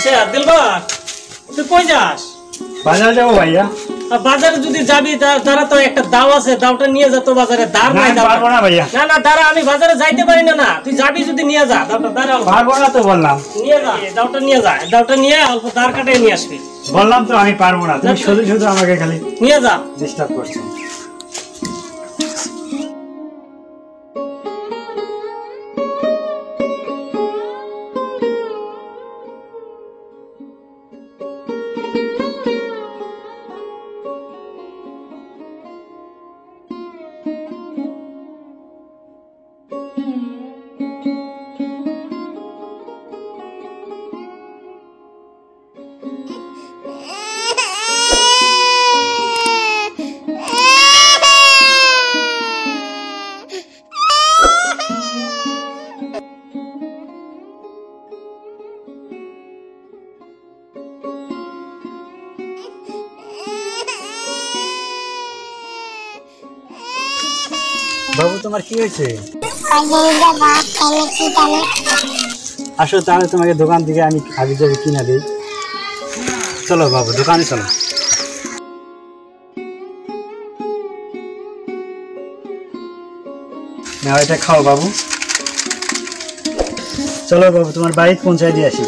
আচ্ছা দিলবার তুই কই যাস? বাজার যাবো ভাইয়া। বাজারে যদি যাবি তারা তো একটা দাও আছে, দাওটা নিয়ে যা তো বাজারে। দাঁড় নাই পারবো না ভাইয়া। না না দাঁড়া, আমি বাজারে যাইতে পারি না। তুই যাবি যদি নিয়ে যা দাওটা। দাঁড়া, পারবো না তো বললাম। নিয়ে যা দাওটা, নিয়ে যা দাওটা, নিয়ে অল্প দাঁড় কাটাই নিয়ে আসবি। বললাম তো আমি পারবো না, তুমি শুধু শুধু আমাকে খালি নিয়ে যা ডিস্টার্ব করছো। বাবু তোমার কি হয়েছে? আসো তাহলে তোমাকে দোকান থেকে আমি আগে যাবে কিনা দিই। চলো বাবু দোকানে চলো। না এটা খাও বাবু। চলো বাবু তোমার বাড়িতে পৌঁছায় দিয়ে আসি।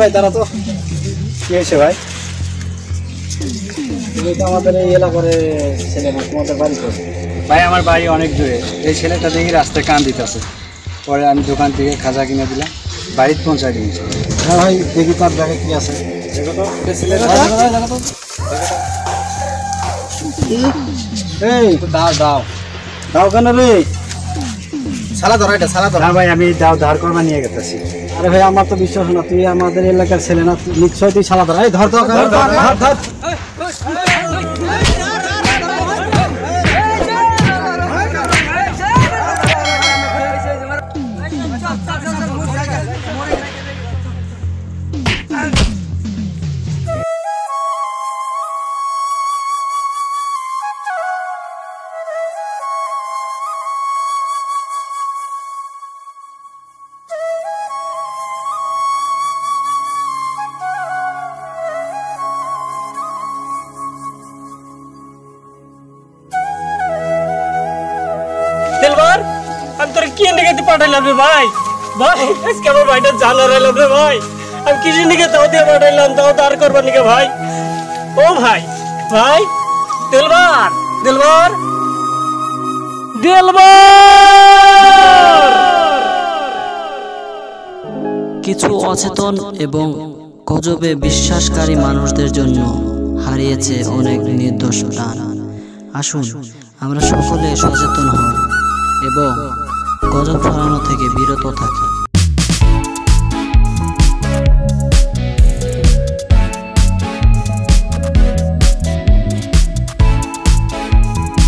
ভাই দাঁড়া তো, কি হয়েছে ভাই? তুমি তো আমাদের এই এলাকার ছেলে না, তোমাদের বাড়ি করে? ভাই আমার বাড়ি অনেক দূরে। এই ছেলেটা দেখি রাস্তায় কান দিতেছে, পরে আমি দোকান থেকে খাজা কিনে দিলাম, বাড়িতে পৌঁছায় দিয়েছি। হ্যাঁ ভাই দেখি তার ব্যাগে কি আছে। দাও দাও দাও কেন রে? সালা ধরা, এটা সালা ধরা। ভাই আমি দাও ধার করবা নিয়ে গেতেছি। আরে ভাই আমার তো বিশ্বাস না, তুই আমাদের এলাকার ছেলে না, নিশ্চয় তুই সালা ধরা। এই ধর ধর ধর ধর। দিলবার আমি তোর কি নিকেতে পাঠাইলাম রে ভাই? ভাই আজকে আমার ভাইটা জানা রইলাম রে ভাই। আমি কি নিকে দাও দিয়ে পাঠাইলাম, দাও দাঁড় করবার নিকে ভাই। ও ভাই ভাই দিলবার দিলবার দিলবার। কিছু অচেতন এবং গজবে বিশ্বাসকারী মানুষদের জন্য হারিয়েছে অনেক নির্দোষ প্রাণ। আসুন আমরা সকলে সচেতন হই এবং গজব ছড়ানো থেকে বিরত থাকি।